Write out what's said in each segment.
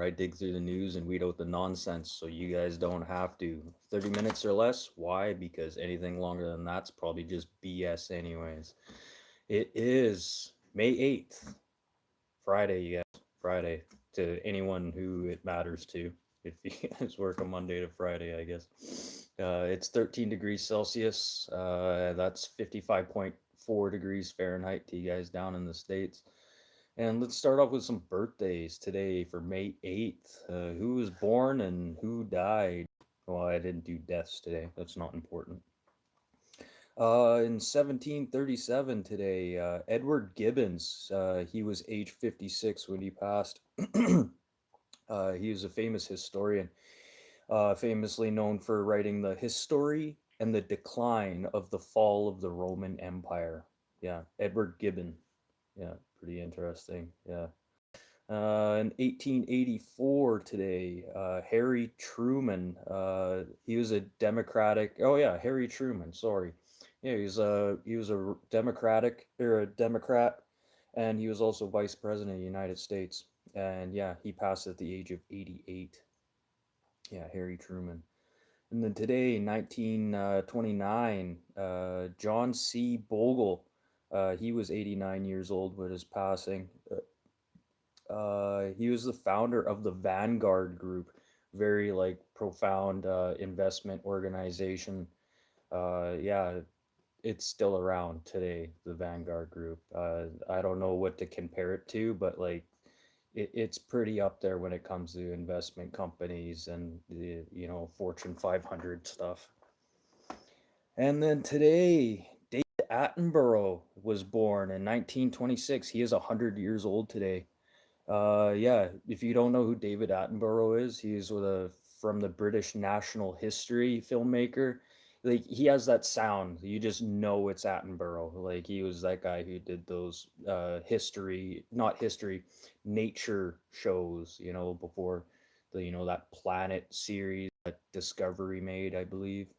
I dig through the news and weed out the nonsense so you guys don't have to. 30 minutes or less? Why? Because anything longer than that's probably just BS, anyways. It is May 8th, Friday, you guys. Friday, to anyone who it matters to. If you guys work on Monday to Friday, I guess. It's 13 degrees Celsius. That's 55.4 degrees Fahrenheit to you guys down in the States. And let's start off with some birthdays today for May 8th. Who was born and who died? Well, I didn't do deaths today. That's not important. In 1737 today, Edward Gibbons, he was age 56 when he passed. He was a famous historian, famously known for writing the History and the Decline of the Fall of the Roman Empire. Yeah, Edward Gibbon. Yeah, pretty interesting. Yeah. In 1884 today, Harry Truman. He was a Democratic. Oh yeah, Harry Truman. Sorry. Yeah, he was a Democratic or a Democrat, and he was also Vice President of the United States. And yeah, he passed at the age of 88. Yeah, Harry Truman. And then today, 1929, John C. Bogle. He was 89 years old with his passing. He was the founder of the Vanguard Group, very like profound investment organization. Yeah, it's still around today, the Vanguard Group. I don't know what to compare it to, but like it's pretty up there when it comes to investment companies and the Fortune 500 stuff. And then today, David Attenborough was born in 1926. He is 100 years old today. Yeah, if you don't know who David Attenborough is, he's from the British National History filmmaker. Like he has that sound, you just know it's Attenborough. Like he was that guy who did those not history, nature shows, before that Planet series that Discovery made, I believe.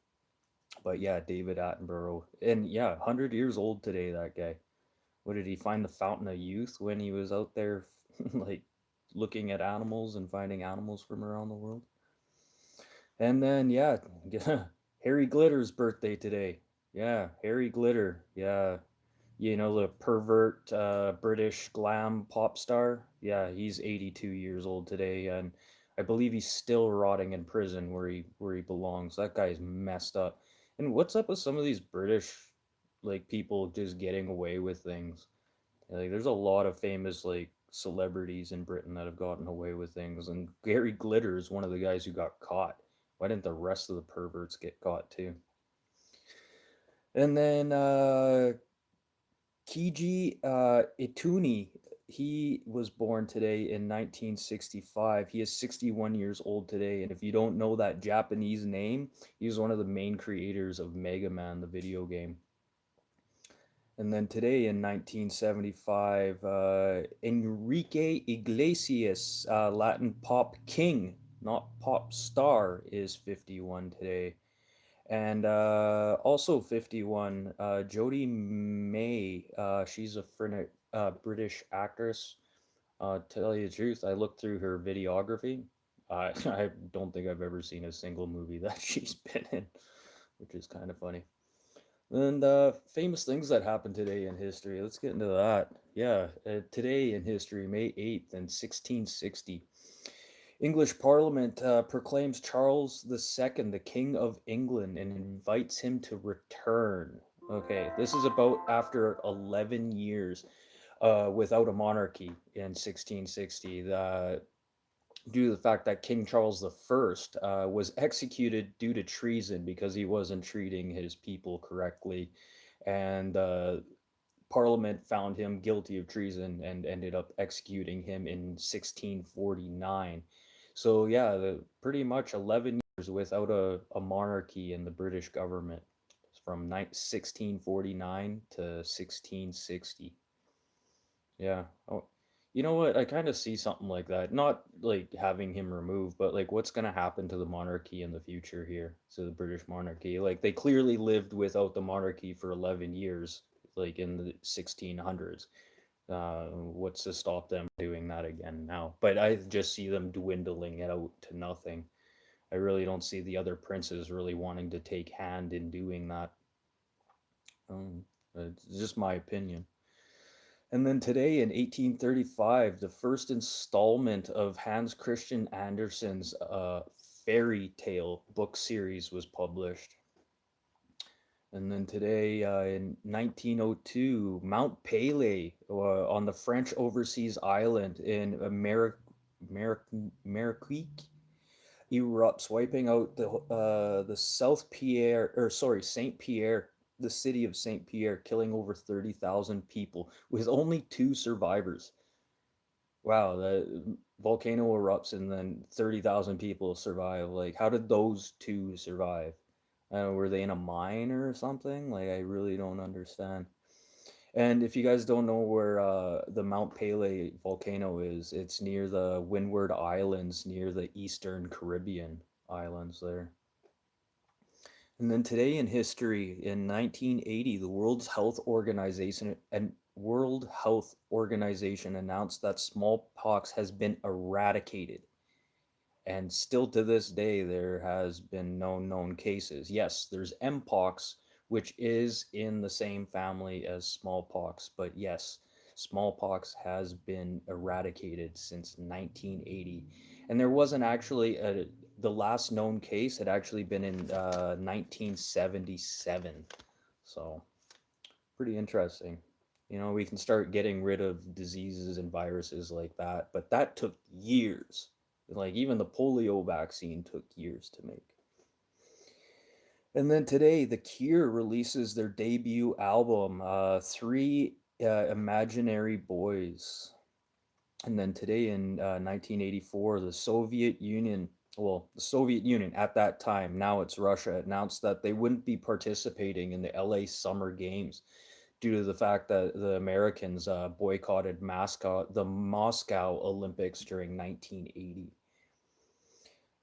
But yeah, David Attenborough. And yeah, 100 years old today, that guy. What did he find the fountain of youth when he was out there like looking at animals and finding animals from around the world? And then yeah, Harry Glitter's birthday today. Yeah, Harry Glitter. Yeah. The pervert British glam pop star. Yeah, he's 82 years old today, and I believe he's still rotting in prison where he belongs. That guy's messed up. And what's up with some of these British like people just getting away with things? Like there's a lot of famous like celebrities in Britain that have gotten away with things, and Gary Glitter is one of the guys who got caught. Why didn't the rest of the perverts get caught too? And then Kiji Ituni, he was born today in 1965. He is 61 years old today, and if you don't know that Japanese name, he's one of the main creators of Mega Man, the video game. And then today in 1975, Enrique Iglesias, Latin pop king, not pop star, is 51 today. And also 51, Jodie May. She's a British actress. To tell you the truth, I looked through her videography. I don't think I've ever seen a single movie that she's been in, which is kind of funny. And famous things that happened today in history. Let's get into that. Yeah, today in history, May 8th in 1660. English Parliament proclaims Charles II the King of England and invites him to return. Okay, this is about after 11 years without a monarchy in 1660. Due to the fact that King Charles I was executed due to treason because he wasn't treating his people correctly. And Parliament found him guilty of treason and ended up executing him in 1649. So yeah, pretty much 11 years without a monarchy in the British government from 1649 to 1660. Yeah. Oh, you know what? I kind of see something like that. Not like having him removed, but like what's going to happen to the monarchy in the future here, to the British monarchy. Like they clearly lived without the monarchy for 11 years, like in the 1600s. What's to stop them doing that again now? But I just see them dwindling it out to nothing. I really don't see the other princes really wanting to take hand in doing that. Um, it's just my opinion. And then today in 1835, the first installment of Hans Christian Andersen's fairy tale book series was published. And then today in 1902, Mount Pelee on the French overseas island in Martinique erupts, wiping out the South Pierre, or sorry, Saint Pierre, the city of Saint Pierre, killing over 30,000 people, with only two survivors. Wow, the volcano erupts and then 30,000 people survive. Like, how did those two survive? I don't know, were they in a mine or something? Like, I really don't understand. And if you guys don't know where the Mount Pelee volcano is, it's near the Windward Islands, near the Eastern Caribbean islands there. And then today in history, in 1980, the World Health Organization announced that smallpox has been eradicated. And still to this day, there has been no known cases. Yes, there's Mpox, which is in the same family as smallpox, but yes, smallpox has been eradicated since 1980. And there wasn't actually the last known case had actually been in 1977. So, pretty interesting. You know, we can start getting rid of diseases and viruses like that, but that took years. Like even the polio vaccine took years to make. And then today, The Cure releases their debut album, Three Imaginary Boys. And then today in 1984, the Soviet Union at that time, now it's Russia, announced that they wouldn't be participating in the LA Summer Games due to the fact that the Americans boycotted the Moscow Olympics during 1980.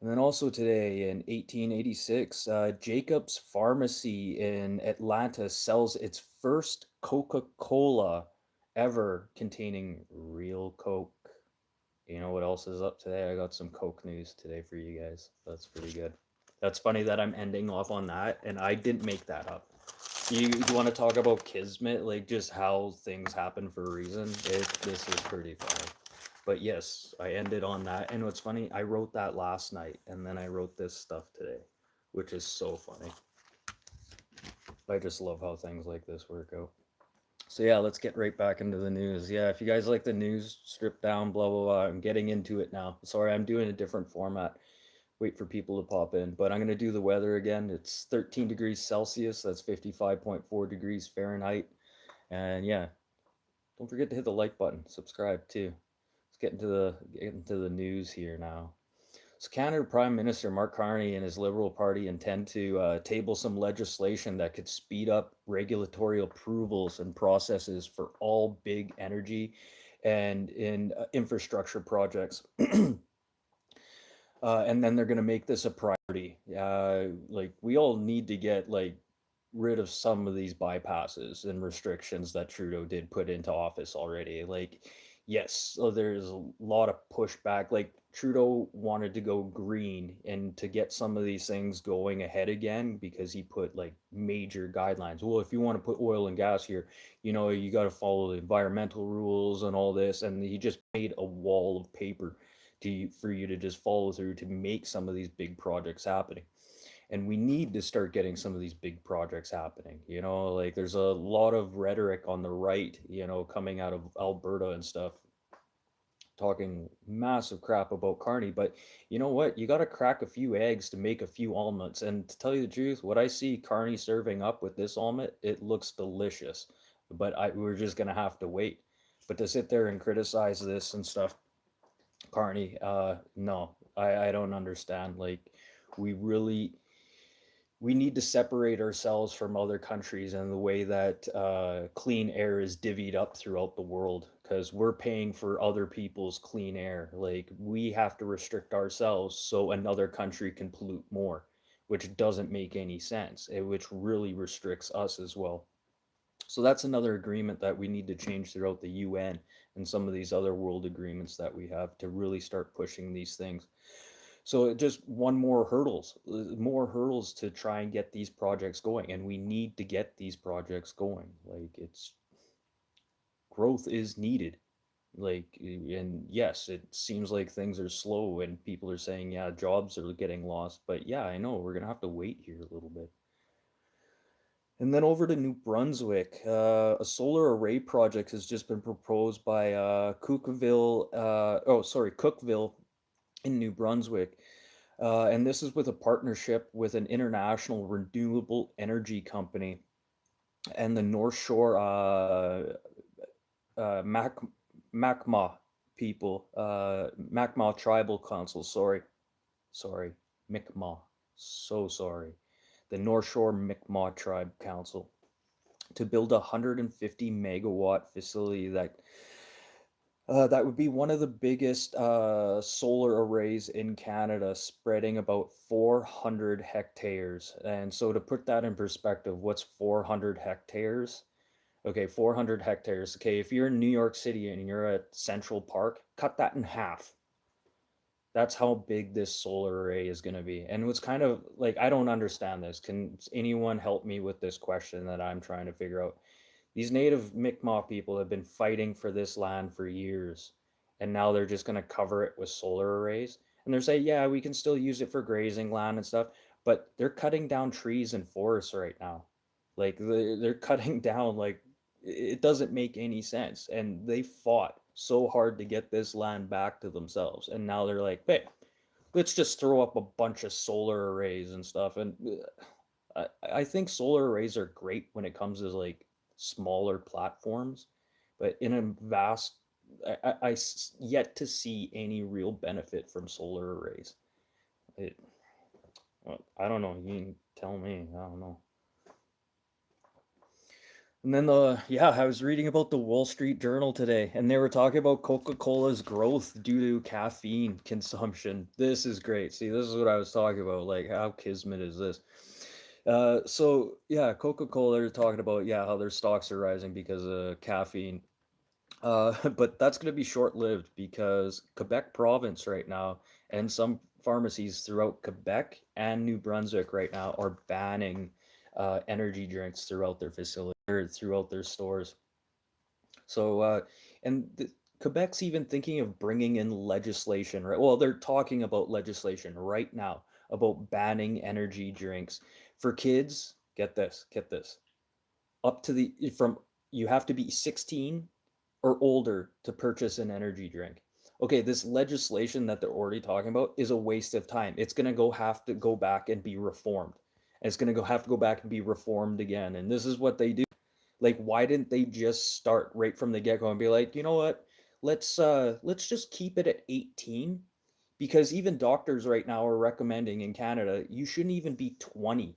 And then also today in 1886, Jacob's Pharmacy in Atlanta sells its first Coca Cola ever containing real Coke. You know what else is up today? I got some Coke news today for you guys. That's pretty good. That's funny that I'm ending off on that, and I didn't make that up. You want to talk about kismet, like just how things happen for a reason? This is pretty funny. But yes, I ended on that. And what's funny, I wrote that last night, and then I wrote this stuff today, which is so funny. I just love how things like this work out. So yeah, let's get right back into the news. Yeah, if you guys like the news stripped down, blah blah blah, I'm getting into it now. Sorry, I'm doing a different format. Wait for people to pop in, but I'm gonna do the weather again. It's 13 degrees Celsius. That's 55.4 degrees Fahrenheit. And yeah, don't forget to hit the like button, subscribe too. Let's get into the news here now. So Canada Prime Minister Mark Carney and his Liberal Party intend to table some legislation that could speed up regulatory approvals and processes for all big energy and in infrastructure projects. And then they're going to make this a priority. Like we all need to get like rid of some of these bypasses and restrictions that Trudeau did put into office already. Like, yes, so there's a lot of pushback. Like Trudeau wanted to go green and to get some of these things going ahead again because he put like major guidelines. Well, if you want to put oil and gas here, you know, you got to follow the environmental rules and all this. And he just made a wall of paper for you to just follow through to make some of these big projects happening. And we need to start getting some of these big projects happening. You know, like there's a lot of rhetoric on the right, you know, coming out of Alberta and stuff, talking massive crap about Carney. But you know what? You got to crack a few eggs to make a few omelets. And to tell you the truth, what I see Carney serving up with this omelet, it looks delicious. But we're just gonna have to wait. But to sit there and criticize this and stuff, Carney, no, I don't understand. Like, we really we need to separate ourselves from other countries and the way that clean air is divvied up throughout the world because we're paying for other people's clean air. Like, we have to restrict ourselves so another country can pollute more, which doesn't make any sense, which really restricts us as well. So that's another agreement that we need to change throughout the UN and some of these other world agreements that we have to really start pushing these things. So just more hurdles to try and get these projects going, and we need to get these projects going. Like it's growth is needed. Like, and yes, it seems like things are slow, and people are saying, yeah, jobs are getting lost. But yeah, I know we're gonna have to wait here a little bit. And then over to New Brunswick, a solar array project has just been proposed by Cookville in New Brunswick. And this is with a partnership with an international renewable energy company and the North Shore Mac Macma people, Macma Tribal Council. Sorry, Mi'kmaq. So sorry. The North Shore Mi'kmaq Tribe Council to build a 150 megawatt facility that would be one of the biggest solar arrays in Canada, spreading about 400 hectares. And so, to put that in perspective, what's 400 hectares? Okay, 400 hectares. Okay, if you're in New York City and you're at Central Park, cut that in half. That's how big this solar array is going to be. And what's kind of like, I don't understand this. Can anyone help me with this question that I'm trying to figure out? These native Mi'kmaq people have been fighting for this land for years, and now they're just going to cover it with solar arrays. And they're saying, yeah, we can still use it for grazing land and stuff, but they're cutting down trees and forests right now. Like they're cutting down, like it doesn't make any sense. And they fought so hard to get this land back to themselves. And now they're like, hey, let's just throw up a bunch of solar arrays and stuff. And I think solar arrays are great when it comes to like smaller platforms, but in a vast, yet to see any real benefit from solar arrays. It, I don't know. You can tell me. I don't know. And then I was reading about the Wall Street Journal today, and they were talking about Coca-Cola's growth due to caffeine consumption. This is great. See, this is what I was talking about. Like, how kismet is this? So yeah, Coca-Cola are talking about how their stocks are rising because of caffeine. But that's going to be short-lived because Quebec province right now and some pharmacies throughout Quebec and New Brunswick right now are banning energy drinks throughout their facility or throughout their stores. So, Quebec's even thinking of bringing in legislation, right? Well, they're talking about legislation right now about banning energy drinks for kids. Get this. Up to the from You have to be 16 or older to purchase an energy drink. Okay, this legislation that they're already talking about is a waste of time. It's going to have to go back and be reformed. And it's going to have to go back and be reformed again. And this is what they do. Like, why didn't they just start right from the get-go and be like, you know what? Let's just keep it at 18 because even doctors right now are recommending in Canada you shouldn't even be 20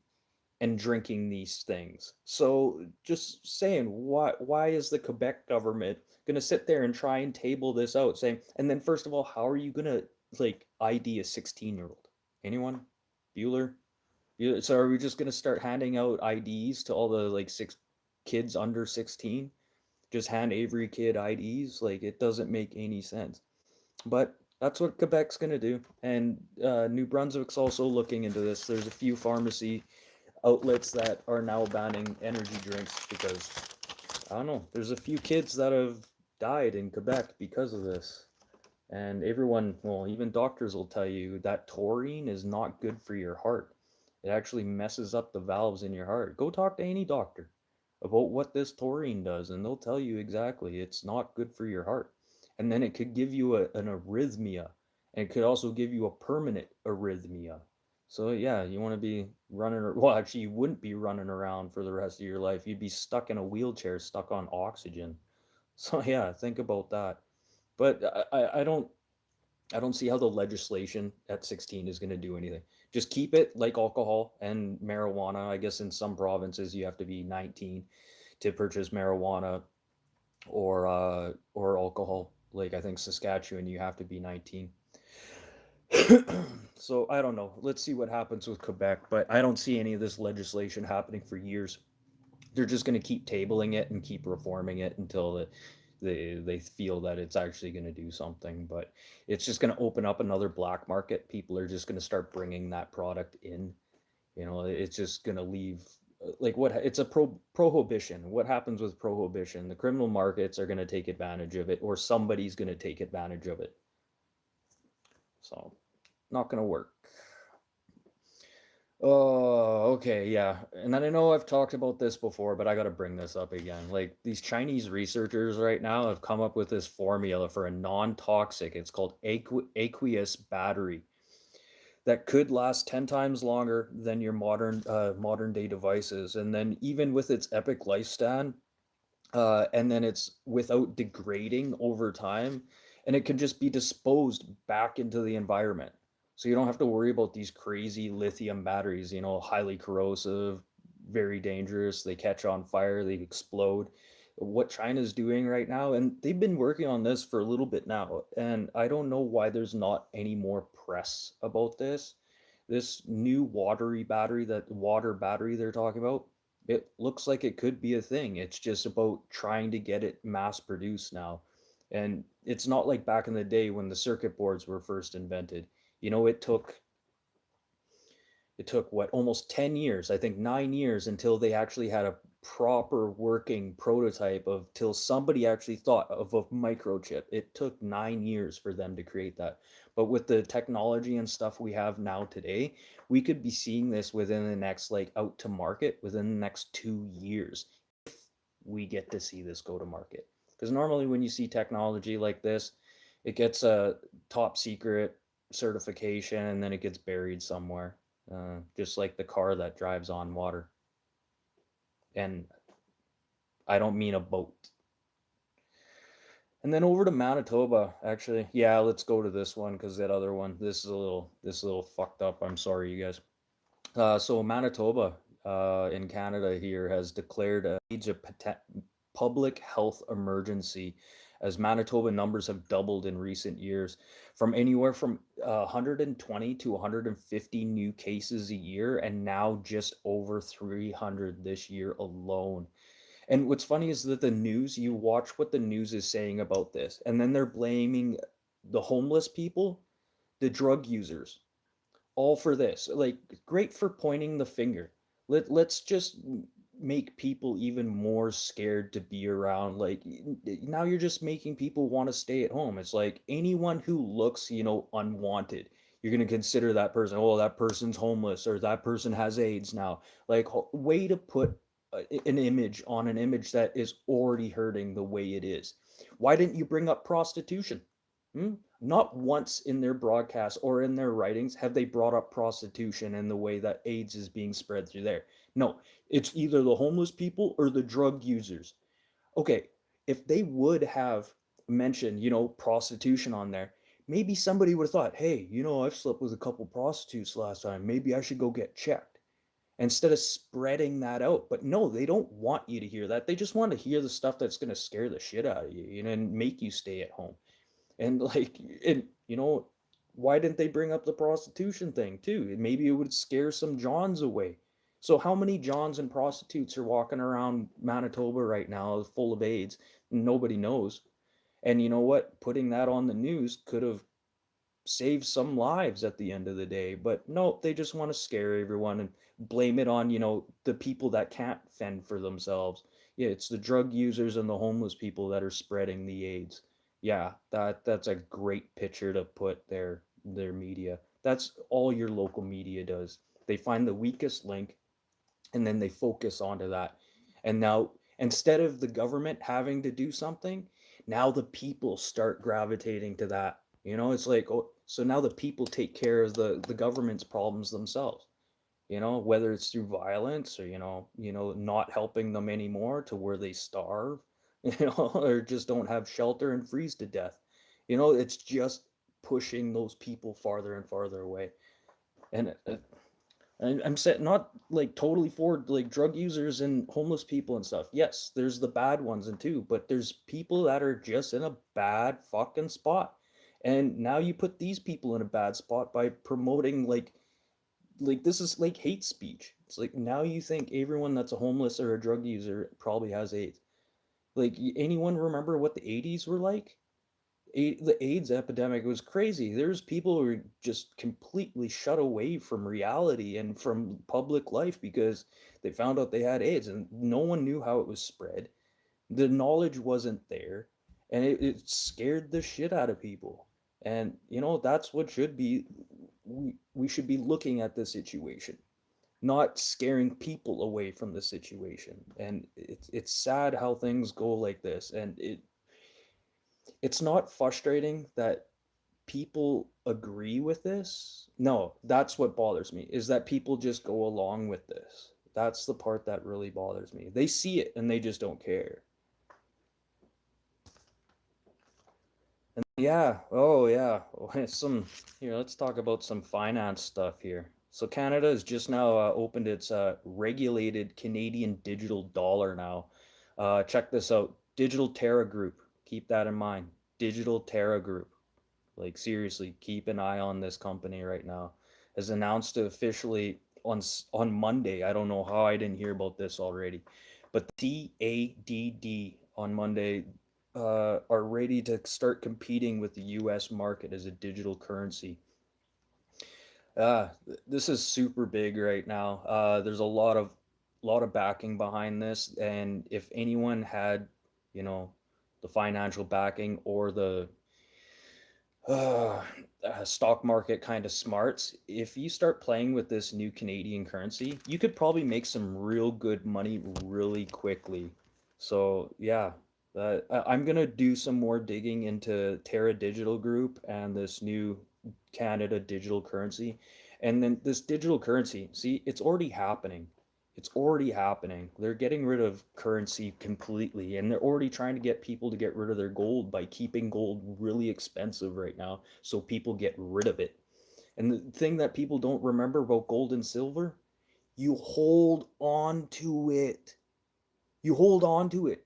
and drinking these things. So just saying, why is the Quebec government going to sit there and try and table this out saying, and then first of all, how are you going to like ID a 16-year-old? Anyone? Bueller? So are we just going to start handing out IDs to all the like six kids under 16? Just hand every kid IDs? Like it doesn't make any sense. But that's what Quebec's going to do. And New Brunswick's also looking into this. There's a few pharmacy outlets that are now banning energy drinks because I don't know. There's a few kids that have died in Quebec because of this. And everyone, well, even doctors will tell you that taurine is not good for your heart. It actually messes up the valves in your heart. Go talk to any doctor about what this taurine does, and they'll tell you exactly it's not good for your heart. And then it could give you an arrhythmia, and it could also give you a permanent arrhythmia. So yeah, you want to be well, actually, you wouldn't be running around for the rest of your life. You'd be stuck in a wheelchair, stuck on oxygen. So yeah, think about that. But I don't see how the legislation at 16 is going to do anything. Just keep it like alcohol and marijuana. I guess in some provinces you have to be 19 to purchase marijuana or alcohol. Like I think Saskatchewan, you have to be 19. So I don't know. Let's see what happens with Quebec, but I don't see any of this legislation happening for years. they're just going to keep tabling it and keep reforming it until they feel that it's actually going to do something. But it's just going to open up another black market. People are just going to start bringing that product in. It's just going to leave like what it's a prohibition. What happens with prohibition? The criminal markets are going to take advantage of it, or somebody's going to take advantage of it. So, not going to work. Oh, okay, yeah. And then I know I've talked about this before, but I got to bring this up again. Like these Chinese researchers right now have come up with this formula for a non-toxic. It's called aqueous battery that could last 10 times longer than your modern day devices. And then even with its epic lifespan, and then it's without degrading over time, and it can just be disposed back into the environment. So you don't have to worry about these crazy lithium batteries, highly corrosive, very dangerous. They catch on fire, they explode. What China's doing right now, and they've been working on this for a little bit now, and I don't know why there's not any more press about this. This new water battery they're talking about, it looks like it could be a thing. It's just about trying to get it mass produced now. And it's not like back in the day when the circuit boards were first invented. It took what, almost 10 years, I think 9 years, until they actually had a proper working prototype of till somebody actually thought of a microchip. It took 9 years for them to create that. But with the technology and stuff we have now today, we could be seeing this within the next, like, out to market within the next 2 years, if we get to see this go to market. Because normally when you see technology like this, it gets a top secret certification and then it gets buried somewhere, just like the car that drives on water. And I don't mean a boat. And then over to Manitoba, actually. Yeah, let's go to this one because that other one, this is a little fucked up. I'm sorry, you guys. So Manitoba, in Canada here has declared a public health emergency, as Manitoba numbers have doubled in recent years, from anywhere from 120 to 150 new cases a year, and now just over 300 this year alone. And what's funny is that you watch what the news is saying about this, and then they're blaming the homeless people, the drug users, all for this. Like, great for pointing the finger. Let's just make people even more scared to be around. Like, now you're just making people want to stay at home. It's like anyone who looks, unwanted, you're going to consider that person, oh, that person's homeless, or that person has AIDS now. Like, way to put an image on an image that is already hurting the way it is. Why didn't you bring up prostitution? Not once in their broadcasts or in their writings have they brought up prostitution and the way that AIDS is being spread through there. No, it's either the homeless people or the drug users. Okay, if they would have mentioned, prostitution on there, maybe somebody would have thought, hey, I've slept with a couple prostitutes last time. Maybe I should go get checked, instead of spreading that out. But no, they don't want you to hear that. They just want to hear the stuff that's going to scare the shit out of you, and make you stay at home. And like, why didn't they bring up the prostitution thing too? Maybe it would scare some Johns away. So how many Johns and prostitutes are walking around Manitoba right now full of AIDS? Nobody knows. And you know what? Putting that on the news could have saved some lives at the end of the day. But no, they just want to scare everyone and blame it on, the people that can't fend for themselves. Yeah, it's the drug users and the homeless people that are spreading the AIDS. Yeah, that's a great picture to put their media. That's all your local media does. They find the weakest link and then they focus onto that. And now, instead of the government having to do something, now the people start gravitating to that. It's like, oh, so now the people take care of the government's problems themselves. Whether it's through violence or not helping them anymore to where they starve, or just don't have shelter and freeze to death. It's just pushing those people farther and farther away. And I'm set not like totally for like drug users and homeless people and stuff. Yes, there's the bad ones and too, but there's people that are just in a bad fucking spot. And now you put these people in a bad spot by promoting like Like, this is like hate speech. It's like, now you think everyone that's a homeless or a drug user probably has AIDS. Like, anyone remember what the 80s were like? The AIDS epidemic was crazy. There's people who were just completely shut away from reality and from public life because they found out they had AIDS, and no one knew how it was spread. The knowledge wasn't there, and it scared the shit out of people. And that's what should be. We should be looking at the situation, not scaring people away from the situation. And it's sad how things go like this, and it's not frustrating that people agree with this. No, that's what bothers me, is that people just go along with this. That's the part that really bothers me. They see it and they just don't care. And yeah, oh yeah, some here. Let's talk about some finance stuff here. So Canada has just now opened its regulated Canadian digital dollar now. Check this out, Digital Terra Group. Keep that in mind. Digital Terra Group. Like, seriously, keep an eye on this company right now. Has announced to officially on Monday. I don't know how I didn't hear about this already, but CADD on Monday are ready to start competing with the U.S. market as a digital currency. Uh, this is super big right now. There's a lot of backing behind this, and if anyone had, you know, the financial backing or the uh, stock market kind of smarts, if you start playing with this new Canadian currency, you could probably make some real good money really quickly. So yeah, I'm gonna do some more digging into Terra Digital Group and this new Canada digital currency. And then this digital currency, see, it's already happening. It's already happening. They're getting rid of currency completely, and they're already trying to get people to get rid of their gold by keeping gold really expensive right now, so people get rid of it. And the thing that people don't remember about gold and silver, you hold on to it. You hold on to it.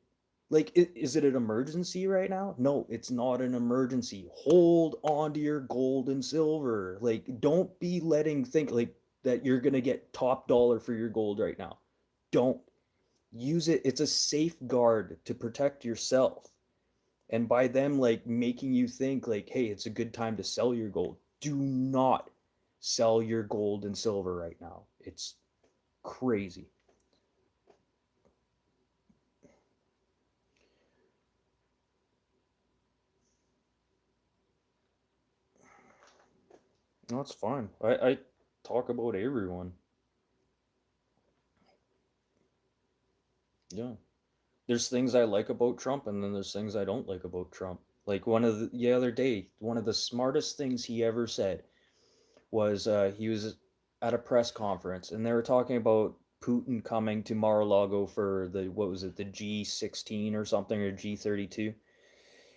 Like, is it an emergency right now? No, it's not an emergency. Hold on to your gold and silver. Like, don't be letting think like that you're gonna get top dollar for your gold right now. Don't use it. It's a safeguard to protect yourself. And by them like making you think like, hey, it's a good time to sell your gold, do not sell your gold and silver right now. It's crazy. No, it's fine. I talk about everyone. Yeah. There's things I like about Trump, and then there's things I don't like about Trump. Like, the other day, one of the smartest things he ever said was he was at a press conference, and they were talking about Putin coming to Mar-a-Lago for the, what was it, the G16 or something, or G32.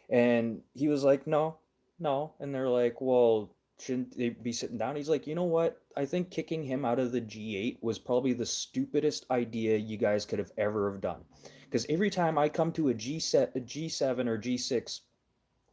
And he was like, no, no. And they're like, well, shouldn't they be sitting down? He's like, you know what? I think kicking him out of the G8 was probably the stupidest idea you guys could have ever have done. Because every time I come to a G7 or G6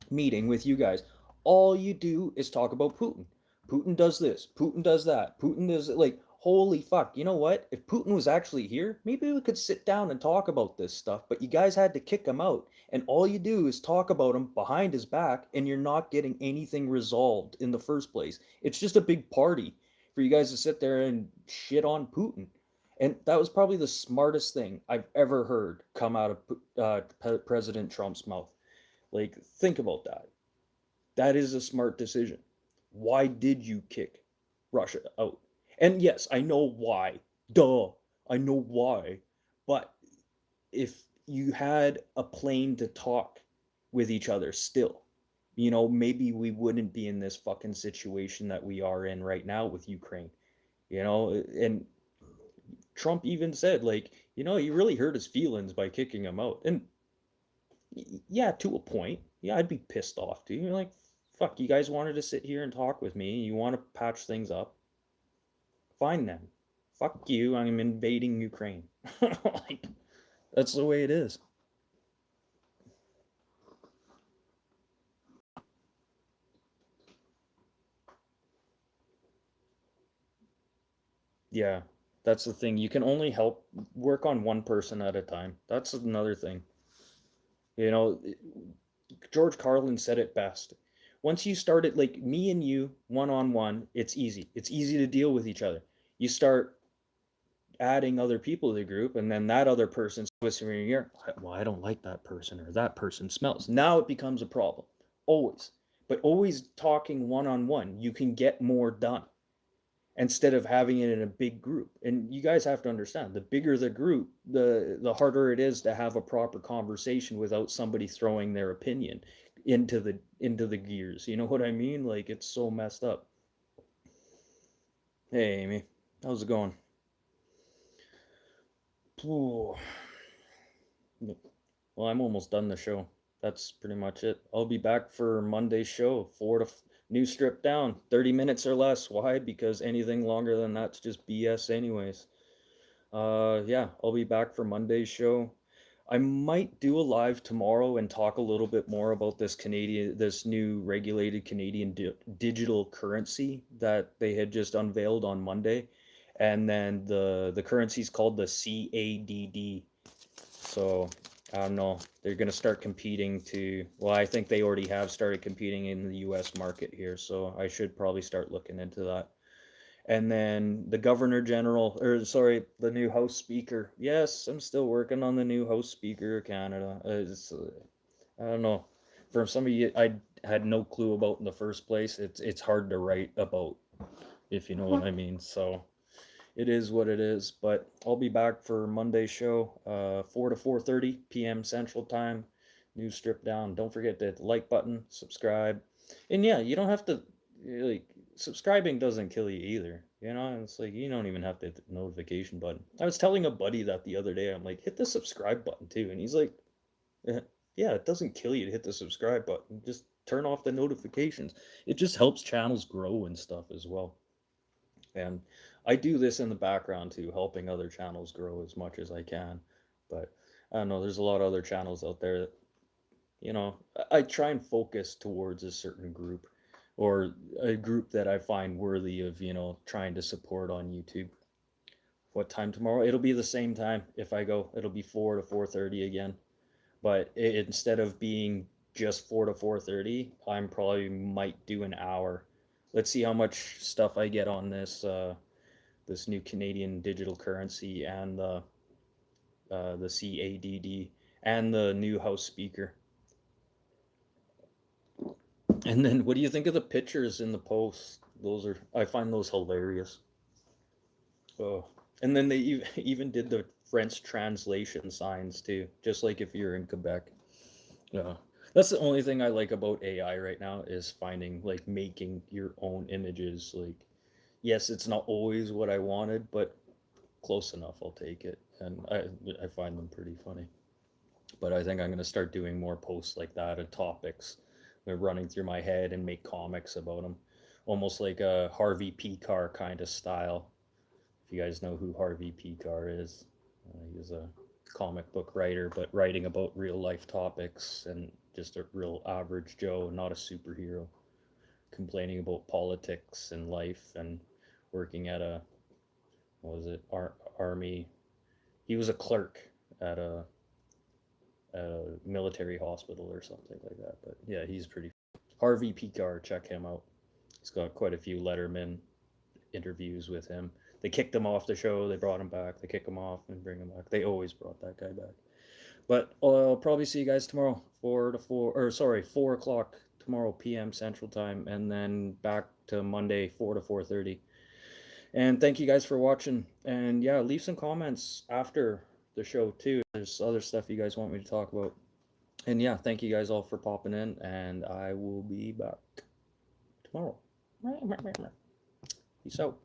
meeting with you guys, all you do is talk about Putin. Putin does this, Putin does that, Putin does, like, holy fuck. You know what? If Putin was actually here, maybe we could sit down and talk about this stuff, but you guys had to kick him out. And all you do is talk about him behind his back, and you're not getting anything resolved in the first place. It's just a big party for you guys to sit there and shit on Putin. And that was probably the smartest thing I've ever heard come out of President Trump's mouth. Like, think about that. That is a smart decision. Why did you kick Russia out? And yes, I know why. Duh. I know why. But if you had a plane to talk with each other still, maybe we wouldn't be in this fucking situation that we are in right now with Ukraine. And Trump even said, like, you really hurt his feelings by kicking him out. And yeah, to a point. Yeah, I'd be pissed off too. You're like, fuck, you guys wanted to sit here and talk with me. You want to patch things up. Fine then. Fuck you. I'm invading Ukraine. Like, that's the way it is. Yeah, that's the thing. You can only help work on one person at a time. That's another thing. You know, George Carlin said it best. Once you start it, like me and you, one on one, it's easy. It's easy to deal with each other. You start adding other people to the group, and then that other person's whispering in your ear, well, I don't like that person, or that person smells. Now it becomes a problem. Always. But always talking one on one, you can get more done instead of having it in a big group. And you guys have to understand, the bigger the group, the harder it is to have a proper conversation without somebody throwing their opinion into the gears. You know what I mean? Like, it's so messed up. Hey Amy, how's it going? Ooh. Well, I'm almost done the show. That's pretty much it. I'll be back for Monday's show, new strip down, 30 minutes or less. Why? Because anything longer than that's just BS anyways. Yeah, I'll be back for Monday's show. I might do a live tomorrow and talk a little bit more about this new regulated Canadian digital currency that they had just unveiled on Monday, and then the currency is called the CADD. So I don't know. They're going to start competing well, I think they already have started competing in the US market here. So I should probably start looking into that. And then the Governor General, or sorry, the new House Speaker. Yes, I'm still working on the new House Speaker of Canada. I don't know. For some of you, I had no clue about in the first place. It's hard to write about, if you know what I mean. So it is what it is. But I'll be back for Monday's show, 4 to 4:30 p.m. Central Time. New strip down. Don't forget to hit the like button, subscribe, and yeah, you don't have to like subscribing doesn't kill you either. You know, it's like you don't even have to hit the notification button. I was telling a buddy that the other day. I'm like, hit the subscribe button too, and he's like, yeah, it doesn't kill you to hit the subscribe button. Just turn off the notifications. It just helps channels grow and stuff as well. And I do this in the background too, helping other channels grow as much as I can. But I don't know, there's a lot of other channels out there that, I try and focus towards a certain group or a group that I find worthy of, trying to support on YouTube. What time tomorrow? It'll be the same time if I go. It'll be 4 to 4:30 again. But instead of being just 4 to 4:30, I'm probably might do an hour. Let's see how much stuff I get on this new Canadian digital currency and the CADD and the new House Speaker. And then, what do you think of the pictures in the post? I find those hilarious. Oh, and then they even did the French translation signs too, just like if you're in Quebec. Yeah, that's the only thing I like about AI right now is finding like making your own images. Like, yes, it's not always what I wanted, but close enough. I'll take it, and I find them pretty funny. But I think I'm gonna start doing more posts like that and topics. They're running through my head and make comics about them, almost like a Harvey Pekar kind of style. If you guys know who Harvey Pekar is, he's a comic book writer, but writing about real life topics and just a real average Joe, not a superhero, complaining about politics and life and working at what was it, army. He was a clerk at a military hospital or something like that. But yeah, he's pretty. Harvey Pekar, check him out. He's got quite a few Letterman interviews with him. They kicked him off the show. They brought him back. They kick him off and bring him back. They always brought that guy back. But I'll probably see you guys tomorrow, 4 o'clock tomorrow p.m. Central Time, and then back to Monday, 4 to 4:30. And thank you guys for watching. And yeah, leave some comments after the show too. There's other stuff you guys want me to talk about. And yeah, thank you guys all for popping in, and I will be back tomorrow. Peace out.